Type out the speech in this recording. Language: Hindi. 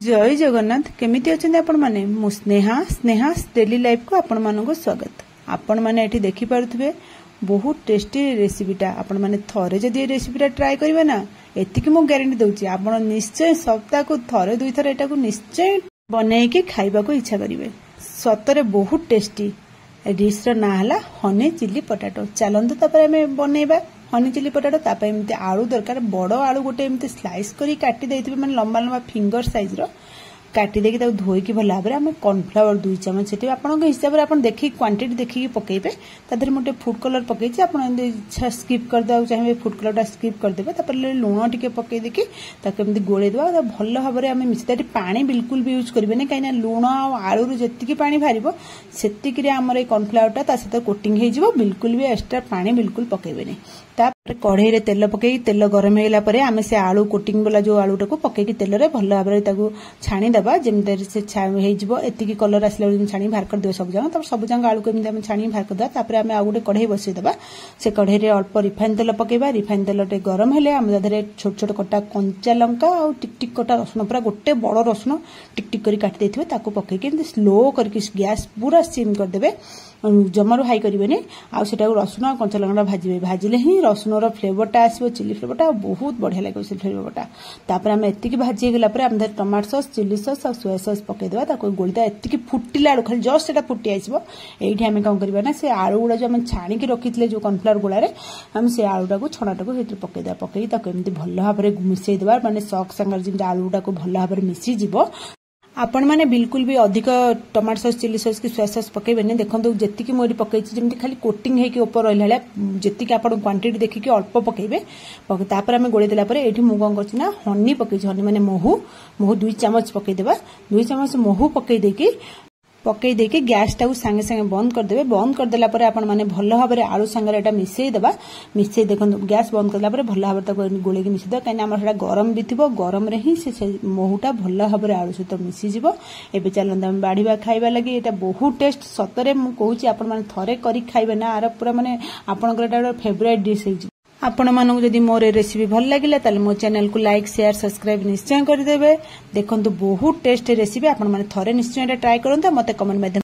जय जगन्नाथ केमिति अछन्ते आपण माने मु स्नेहा स्नेहास डेली लाइफ को आपण मानको स्वागत। आपण माने एठी देखि पारुथबे बहुत टेस्टी रेसिपीटा। आपण माने थरे जदी रेसिपीटा ट्राई करिवे ना एतिक मु गारंटी दउची आपण निश्चय सप्ताह को थरे दुई थर एटा को निश्चय बनै के खाइबा को इच्छा करिवे। सतरे बहुत टेस्टी डिश रो ना हला हनी चिली पोटैटो। चलंतु तापर हमें बनैबा हनी चिली पोटैटो। तापर एमती आलू दरकार बड़ आलू गोटे एमती स्लाइस करी काटी देथिबे माने लंबा लंबा फिंगर साइज रो काटी देकी ताको धोईकी भल भाव में कॉर्नफ्लावर 2 चमच से आपन हिसाब से आपन देखी क्वांटिटी देखी पकेबे। तादर मोटे फूड कलर पकेछि आपन इच्छा स्किप कर दउ चाहिए फूड कलर स्किप कर देबे। तापर लूण टिके पके देकी ताको एमती गोळे देबा भल भाव में हमें मिसी पानी बिल्कुल भी यूज करबे नै काइना लूण आ आलू रो जत्तिकी पानी भारिबो सेत्तिकी रे हमर ए कॉर्नफ्लावर ता सहित कोटिंग हे जिवो। बिल्कुल भी एक्स्ट्रा पानी बिल्कुल पकेबे नै। तापर कढ़ई रे तेल पकई तेल गरम हेला परे आमे से आलू कोटिंग वाला जो आलू टाको पकई तेल रे भल भाव में ताको छाणी दबा जेमते से हेजिबो। एतिकी कलर आसला छाणी बाहर कर देबो सब जंग। तापर सब जंग आलू को एमते हम छाणी बाहर कर दबा। तापर आमे आ गुटे कढ़ई बसई दबा। से कढ़ई रे अल्प रिफाइन तेल पकेबा। रिफाइन तेल टे गरम हेले आमे दादरे छोट छोट कटा कंचा लंका आ टिक टिक कटा रसुन पूरा गोटे बड़ रसुन टिक टिक करी काटी देथिबे। ताको पकई के स्लो करके गैस पूरा सिम कर देबे। जमारू हाई करेंगे आ रसुन और कंचा लंका भाजबे। भाजिले ही रसुन फ्लेवरटा आसो चिली फ्लेवरटा बहुत बढ़िया लगे से फ्लेवरटा। तापर आम एतिकी भाजी गला आम टमाटो सॉस चिली सॉस और सोया सॉस पकईदेवा। गोलीदा एतिकी फुटिला आलू खाली जस्ट एटा फुटी आसो। ये आम कौन करना से आलू गुड़ा जो आम छाणिकी रखी जो कॉर्नफ्लावर गुड़े आम से आलूटा को छणाटा को पकईदा। पकई एमती भल भाव में मिसईदेवा माने सॉक सांगर जमी आलू गुड़ा को भल भाव में मिसीज। आपण माने बिल्कुल भी अधिक टमाटो सॉस चिली सॉस की सोया सॉस पकेबे नै। देखंतु जेतिकी मोरी पकईछि जेमति खाली कोटिंग हे के ऊपर रहला जेतिकी आपण क्वांटिटी देखि के अल्प पकेबे। तापर हमें गोळे देला परे एठी मु कोन करछि ना हनी पकईछि। हनी माने महू 2 चम्मच पकई देबा। 2 चम्मच महू पकई देके गैस टाକୁ संगे संगे बंद कर देबे। बंद कर देला परे आपण माने भल भाव में आलू संगे एटा मिसई देबा। मिसई देखंतु गैस बंद करला परे भल भाव ताको गोळे के मिसई देबा काइना हमर सेटा गरम भी थिबो। गरम रे ही से महूटा भल भाव में आलू सहित मिसि जिवो। एबे चलंदा हम बाडीबा खाइबा लागि एटा बहुत टेस्ट सतरे मु कहूची आपण माने थरे करी खाइबे ना आर पूरा माने आपनकर एटा फेवरेट डिश हे। आपण मानक जदि मोर रेसिपी भल लागिला ताले मो चैनल को लाइक शेयर सब्सक्राइब निश्चय कर देबे। देखंतु बहुत टेस्ट रेसिपी आपण माने थरे निश्चय ट्राई करंता मते कमेंट में